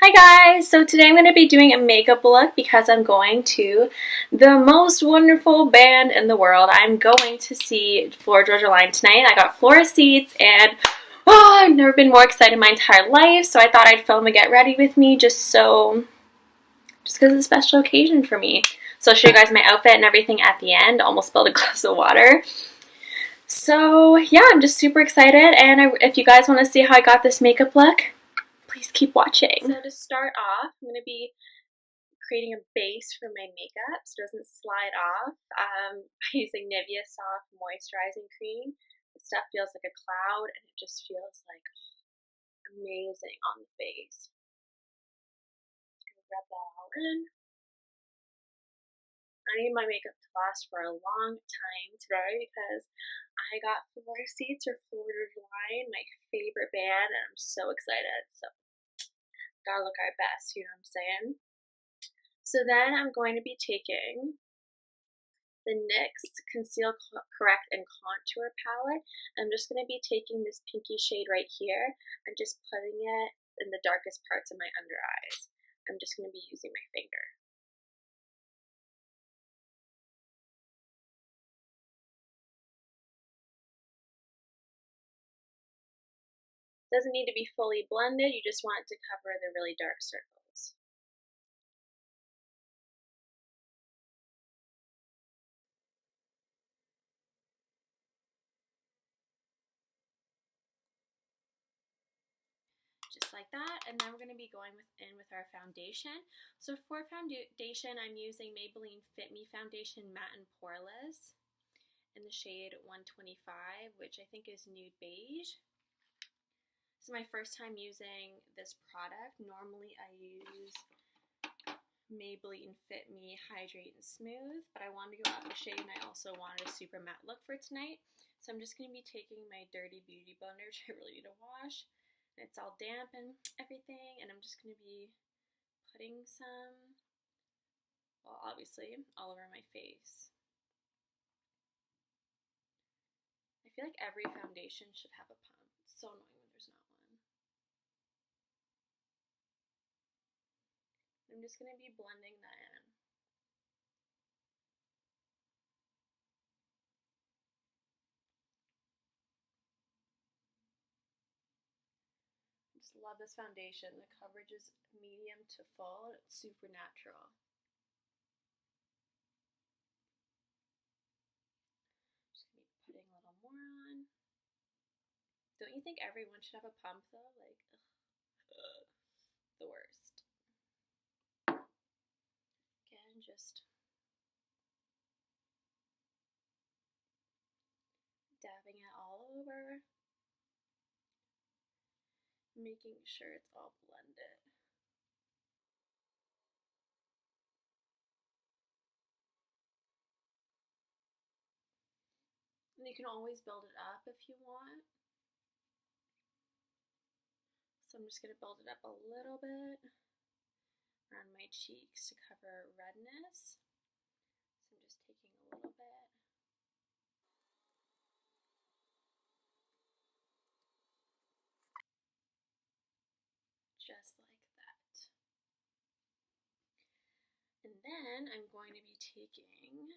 Hi guys! So today I'm going to be doing a makeup look because I'm going to the most wonderful band in the world. I'm going to see Florida Georgia Line tonight. I got floor seats and I've never been more excited in my entire life, so I thought I'd film a get ready with me just because it's a special occasion for me. So I'll show you guys my outfit and everything at the end. Almost spilled a glass of water. So yeah, I'm just super excited, and if you guys want to see how I got this makeup look, please keep watching. So to start off, I'm going to be creating a base for my makeup so it doesn't slide off by using Nivea Soft Moisturizing Cream. The stuff feels like a cloud and it just feels like amazing on the face. Just going to rub that all in. I need my makeup to last for a long time today because I got floor seats for Florida Line, my favorite band, and I'm so excited. So gotta look our best, you know what I'm saying? So then I'm going to be taking the NYX Conceal, Correct, and Contour palette. I'm just going to be taking this pinky shade right here and just putting it in the darkest parts of my under eyes. I'm just going to be using my finger. Doesn't need to be fully blended, you just want it to cover the really dark circles. Just like that, and then we're going to be going in with our foundation. So for foundation, I'm using Maybelline FIT ME Foundation Matte and Poreless in the shade 125, which I think is Nude Beige. This is my first time using this product. Normally I use Maybelline FIT ME Hydrate and Smooth, but I wanted to go out the shade and I also wanted a super matte look for tonight. So I'm just going to be taking my Dirty Beauty blender, which I really need to wash. And it's all damp and everything, and I'm just going to be putting some, well, obviously, all over my face. I feel like every foundation should have a pump. It's so annoying when there's not one. I'm just going to be blending that in. I just love this foundation. The coverage is medium to full. It's super natural. Just going to be putting a little more on. Don't you think everyone should have a pump though? Like, ugh, the worst. Again, just dabbing it all over, making sure it's all blended. And you can always build it up if you want. So I'm just going to build it up a little bit around my cheeks to cover redness. So I'm just taking a little bit. Just like that. And then I'm going to be taking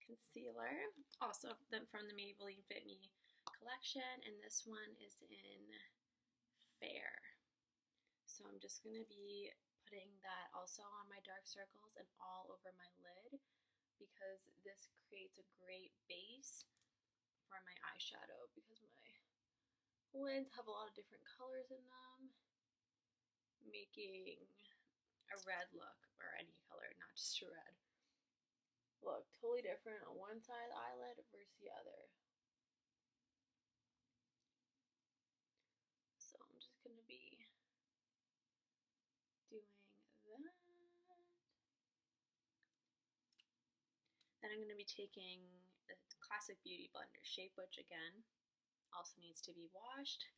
concealer, also from the Maybelline FIT ME collection, and this one is in Fair. So I'm just going to be putting that also on my dark circles and all over my lid because this creates a great base for my eyeshadow because my lids have a lot of different colors in them, making a red look, or any color, not just a red, look totally different on one side of the eyelid versus the other. So I'm just going to be doing that. Then I'm going to be taking the Classic Beauty Blender Shape, which again also needs to be washed,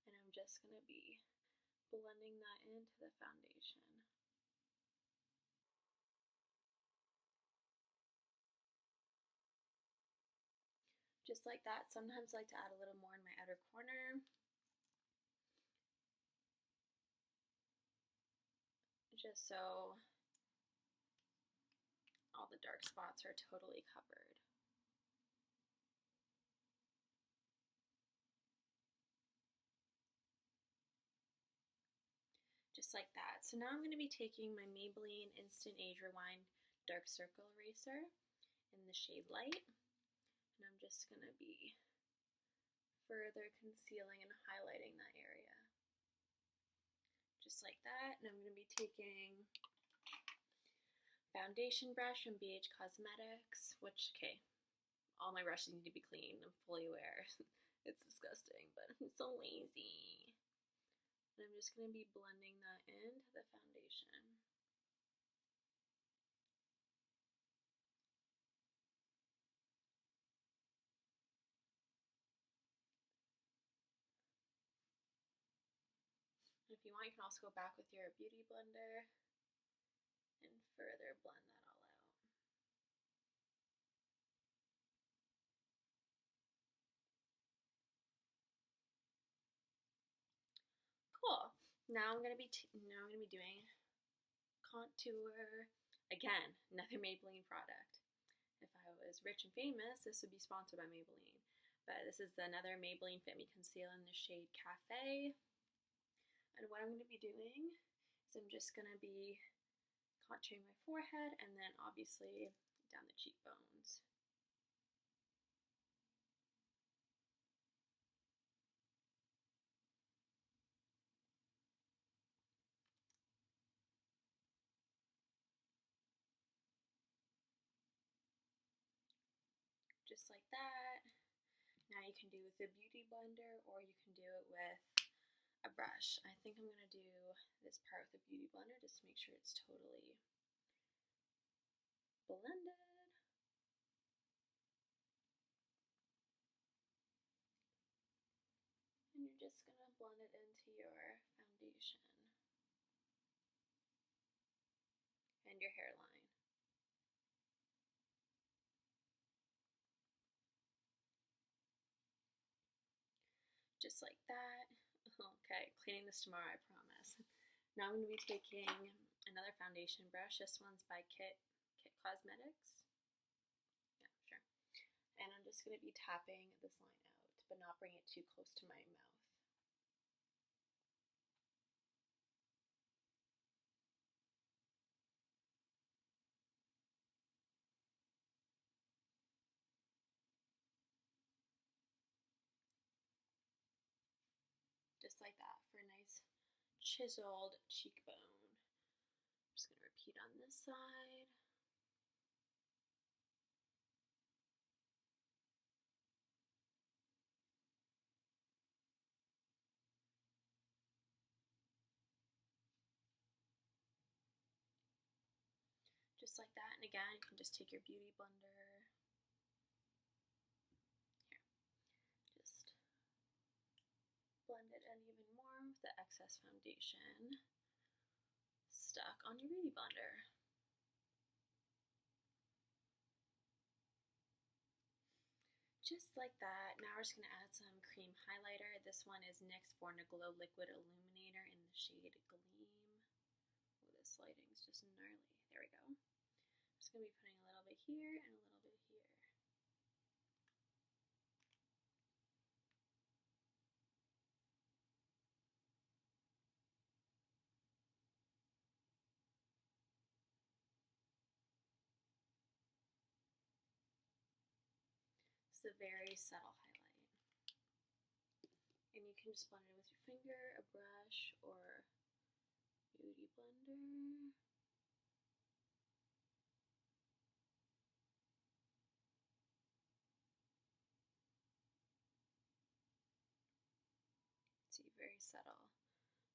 and I'm just going to be blending that into the foundation. Just like that. Sometimes I like to add a little more in my outer corner. just so all the dark spots are totally covered. Just like that. So now I'm going to be taking my Maybelline Instant Age Rewind Dark Circle Eraser in the shade Light, and I'm just going to be further concealing and highlighting that area. Just like that. And I'm going to be taking foundation brush from BH Cosmetics, which, okay, all my brushes need to be clean. I'm fully aware. It's disgusting, but I'm so lazy. And I'm just going to be blending that into the foundation. And if you want, you can also go back with your beauty blender and further blend that all out. Cool. Now I'm gonna be doing contour again. Another Maybelline product. If I was rich and famous, this would be sponsored by Maybelline. But this is another Maybelline Fit Me Concealer in the shade Cafe. And what I'm going to be doing is I'm just going to be contouring my forehead and then obviously down the cheekbones. Just like that. Now you can do it with a beauty blender or you can do it with a brush. I think I'm going to do this part with a beauty blender just to make sure it's totally blended. And you're just going to blend it into your foundation and your hairline. Just like that. Okay, cleaning this tomorrow, I promise. Now I'm going to be taking another foundation brush. This one's by Kit Cosmetics. Yeah, sure. And I'm just going to be tapping this line out, but not bring it too close to my mouth. Just like that for a nice chiseled cheekbone. I'm just going to repeat on this side. Just like that. And again, you can just take your beauty blender. Here. Just blend it in even more with the excess foundation stuck on your beauty blender. Just like that. Now we're just going to add some cream highlighter. This one is NYX Born to Glow Liquid Illuminator in the shade Gleam. Oh, this lighting's just gnarly. There we go. I'm just going to be putting a little bit here and a little bit here. It's a very subtle highlight. And you can just blend it with your finger, a brush, or beauty blender. See, very subtle.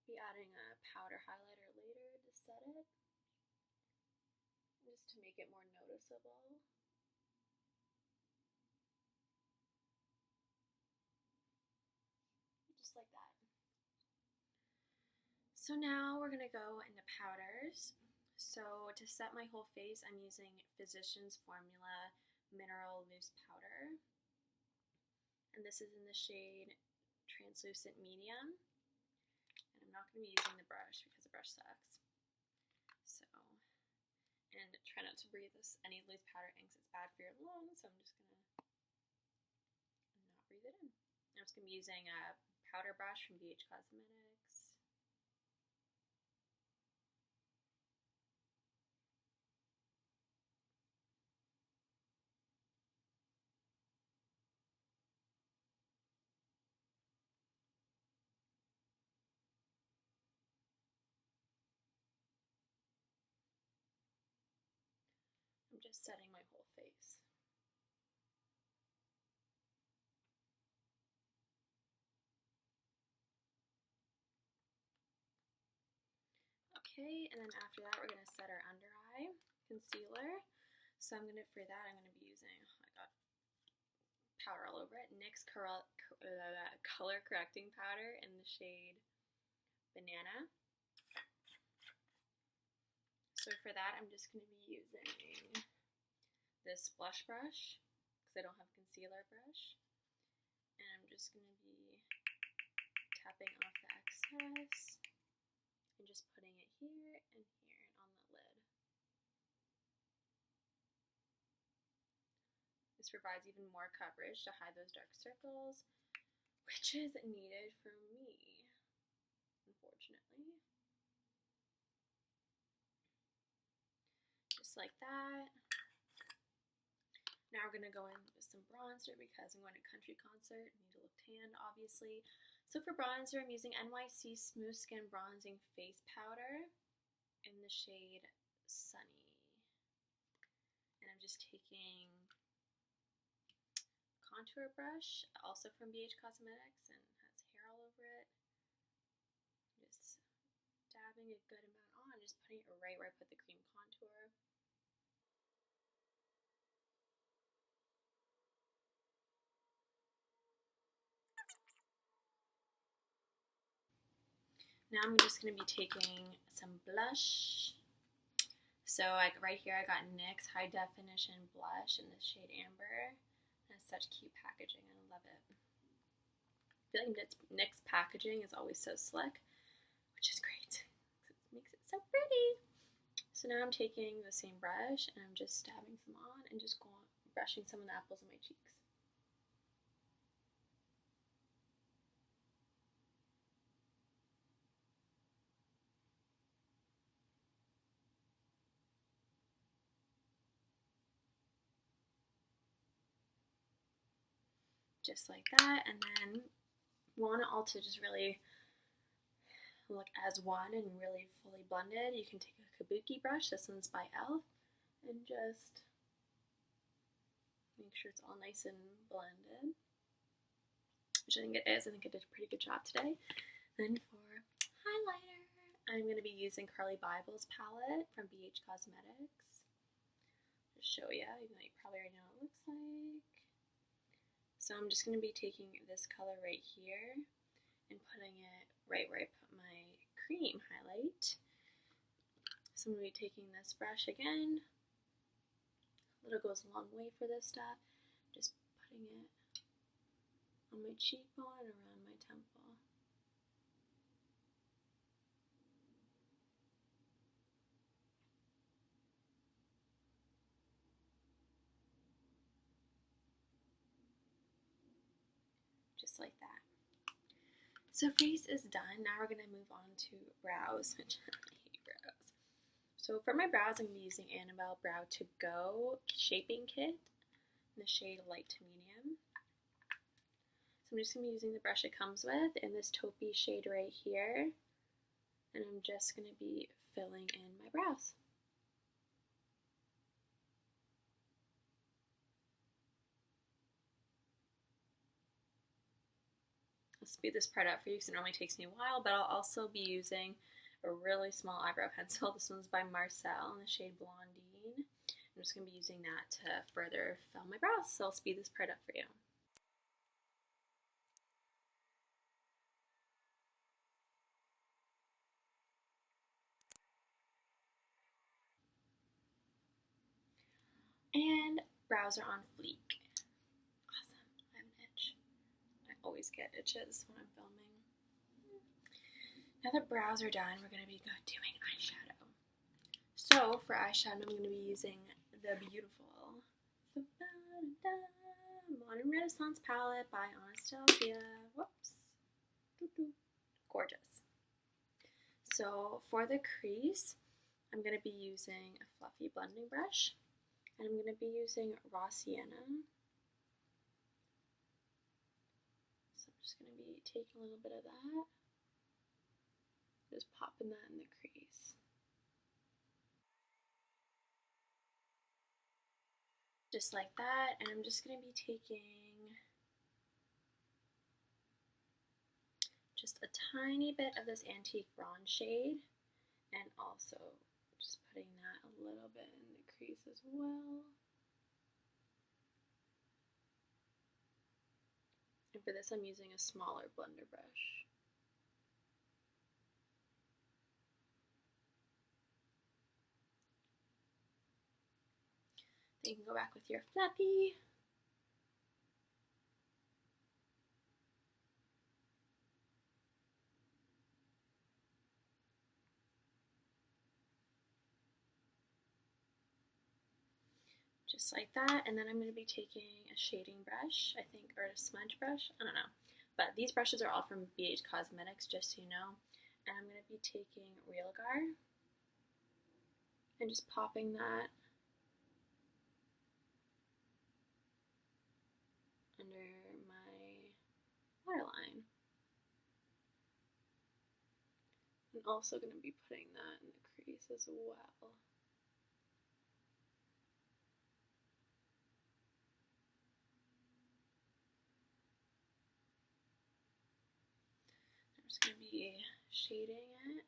Be adding a powder highlighter later to set it, just to make it more noticeable. Just like that. So now we're going to go into powders. So to set my whole face, I'm using Physicians Formula Mineral Loose Powder. And this is in the shade Translucent Medium. And I'm not going to be using the brush because the brush sucks. And try not to breathe any loose powder in because it's bad for your lungs, so I'm just going to not breathe it in. I'm just going to be using a powder brush from BH Cosmetics. I'm just setting my whole face. Okay, and then after that we're going to set our under eye concealer. So I'm going to, for that, I'm going to be using, oh my god, powder all over it, NYX color correcting powder in the shade Banana. So for that, I'm just going to be using this blush brush because I don't have a concealer brush. And I'm just going to be tapping off the excess and just putting it here and here on the lid. This provides even more coverage to hide those dark circles, which is needed for me, unfortunately. Just like that. Now we're going to go in with some bronzer because I'm going to a country concert. I need to look tanned, obviously. So for bronzer, I'm using NYX Smooth Skin Bronzing Face Powder in the shade Sunny. And I'm just taking a contour brush, also from BH Cosmetics, and has hair all over it. Just dabbing a good amount on, just putting it right where I put the cream contour. Now I'm just going to be taking some blush. So right here I got NYX High Definition Blush in the shade Amber. It has such cute packaging, I love it. I feel like NYX packaging is always so slick, which is great. It makes it so pretty. So now I'm taking the same brush and I'm just dabbing some on and just brushing some of the apples of my cheeks. Just like that, and then want to also just really look as one and really fully blended. You can take a kabuki brush, this one's by e.l.f., and just make sure it's all nice and blended, which I think it is. I think I did a pretty good job today. Then for highlighter, I'm going to be using Carli Bybel's palette from BH Cosmetics. Just show you, even though you probably already know what it looks like. So I'm just going to be taking this color right here and putting it right where I put my cream highlight. So I'm going to be taking this brush again. A little goes a long way for this stuff. Just putting it on my cheekbone and around my temple. Just like that. So face is done. Now we're going to move on to brows, which I hate brows. So for my brows, I'm going to be using Annabelle Brow To Go Shaping Kit in the shade Light to Medium. So I'm just going to be using the brush it comes with in this taupey shade right here. And I'm just going to be filling in my brows. I'll speed this part up for you because it normally takes me a while, but I'll also be using a really small eyebrow pencil. This one's by Marcelle in the shade Blondine. I'm just going to be using that to further fill my brows, so I'll speed this part up for you. And brows are on fleek. Awesome. I have an itch. I always get itches when I'm filming. Now that brows are done, we're going to be doing eyeshadow. So So for eyeshadow, I'm going to be using the beautiful Modern Renaissance palette by Anastasia. Whoops. Gorgeous. So for the crease, I'm going to be using a fluffy blending brush, and I'm going to be using raw sienna. So I'm just going to be taking a little bit of that, just popping that in the crease. Just like that, and I'm just going to be taking just a tiny bit of this antique bronze shade, and also just putting that a little bit in the crease as well. And for this, I'm using a smaller blender brush. Then you can go back with your flappy. Just like that, and then I'm going to be taking a shading brush, I think, or a smudge brush, I don't know. But these brushes are all from BH Cosmetics, just so you know. And I'm going to be taking Realgar and just popping that under my waterline. I'm also going to be putting that in the crease as well. I'm just going to be shading it.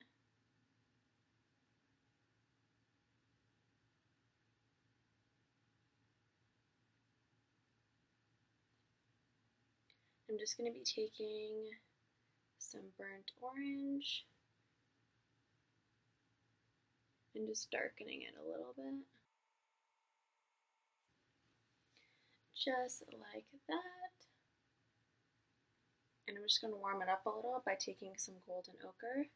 I'm just going to be taking some burnt orange and just darkening it a little bit. Just like that. And I'm just going to warm it up a little by taking some golden ochre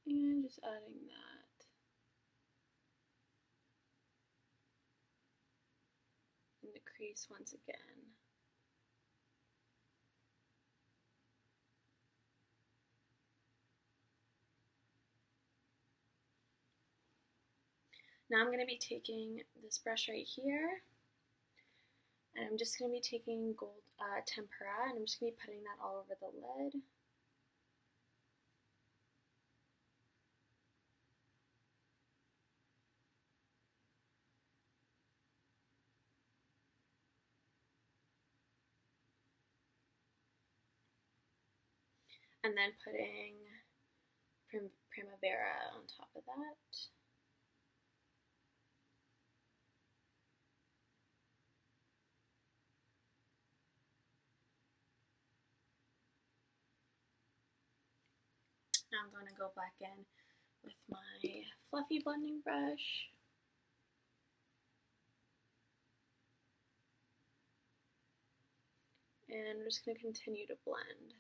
and just adding that in the crease once again. Now I'm going to be taking this brush right here, and I'm just going to be taking gold tempera, and I'm just going to be putting that all over the lid. And then putting Primavera on top of that. Now I'm going to go back in with my fluffy blending brush. And I'm just going to continue to blend.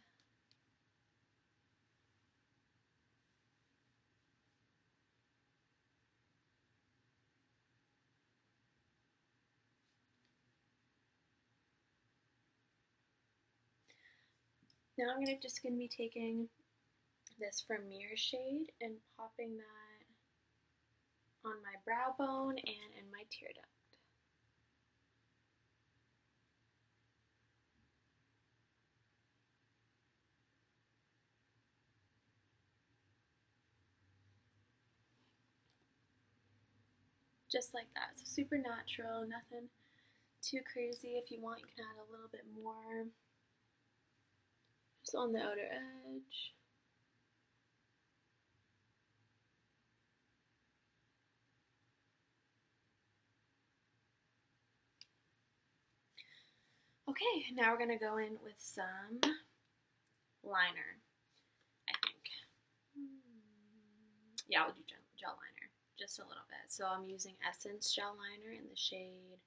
Now I'm just going to be taking this Vermeer shade and popping that on my brow bone and in my tear duct. Just like that. So super natural, nothing too crazy. If you want, you can add a little bit more just on the outer edge. Okay, now we're going to go in with some liner, I think. Yeah, I'll do gel liner, just a little bit. So I'm using Essence Gel Liner in the shade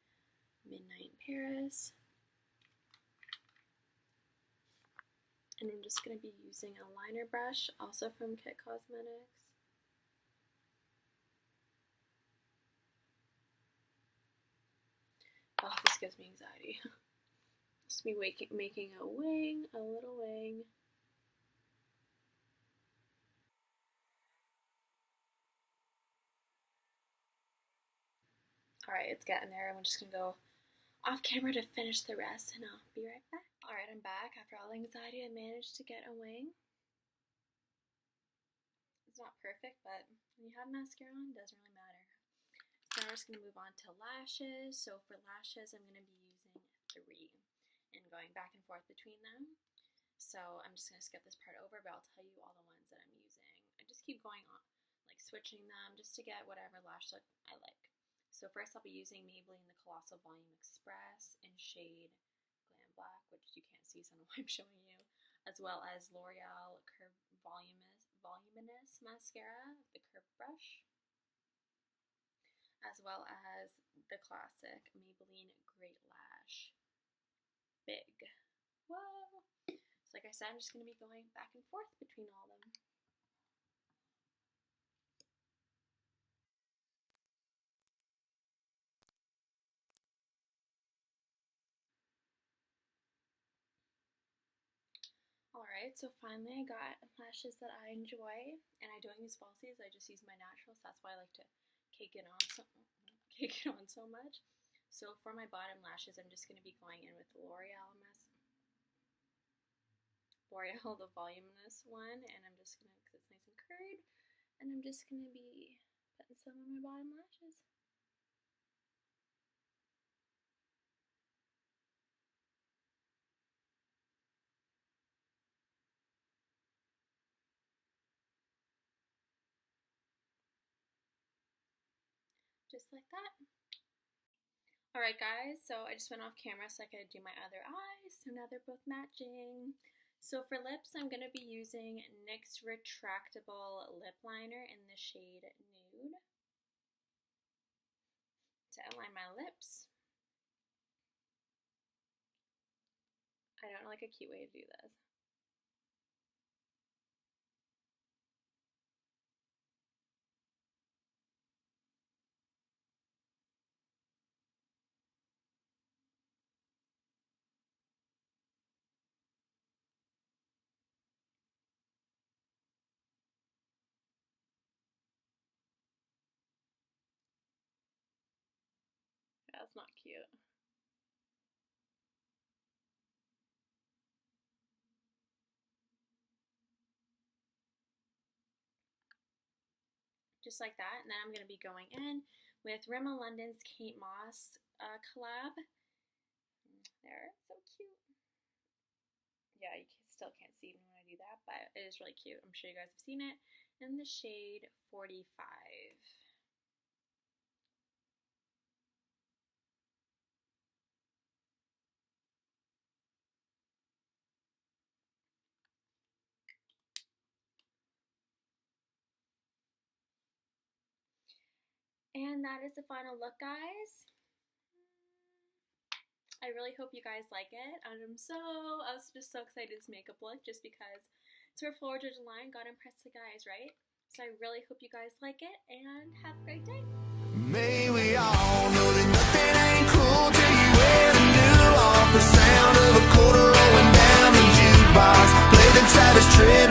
Midnight in Paris. And I'm just going to be using a liner brush, also from Kit Cosmetics. Oh, this gives me anxiety. Just me making a wing, a little wing. Alright, it's getting there. I'm just going to go off camera to finish the rest, and I'll be right back. Alright, I'm back. After all the anxiety, I managed to get a wing. It's not perfect, but when you have mascara on, it doesn't really matter. So now we're just going to move on to lashes. So for lashes, I'm going to be using 3 and going back and forth between them. So I'm just going to skip this part over, but I'll tell you all the ones that I'm using. I just keep going on, like switching them just to get whatever lash look I like. So first I'll be using Maybelline the Colossal Volume Express in shade Glam Black, which you can't see, so I don't know why I'm showing you, as well as L'Oreal Curve Voluminous Mascara, the curved brush, as well as the classic Maybelline Great Lash Big. Whoa! So like I said, I'm just going to be going back and forth between all of them. Alright, so finally I got lashes that I enjoy, and I don't use falsies, I just use my naturals. That's why I like to cake it on so much. So for my bottom lashes, I'm just going to be going in with L'Oreal the Voluminous one, and I'm just going to, because it's nice and curved, and I'm just going to be putting some on my bottom lashes. Just like that. Alright guys, so I just went off camera so I could do my other eyes, so now they're both matching. So for lips, I'm going to be using NYX Retractable Lip Liner in the shade Nude to outline my lips. I don't know, like a cute way to do this. That's not cute. Just like that, and then I'm going to be going in with Rimmel London's Kate Moss collab. There, so cute. Yeah, you still can't see me when I do that, but it is really cute. I'm sure you guys have seen it in the shade 45. And that is the final look, guys. I really hope you guys like it. I was just so excited to makeup look just because it's for Florida July. Gotta impress the guys, right? So I really hope you guys like it and have a great day. May we all know that nothing ain't cool till you wear the new off the sound of a quarter rolling down the jukebox. Play the Travis Tritt.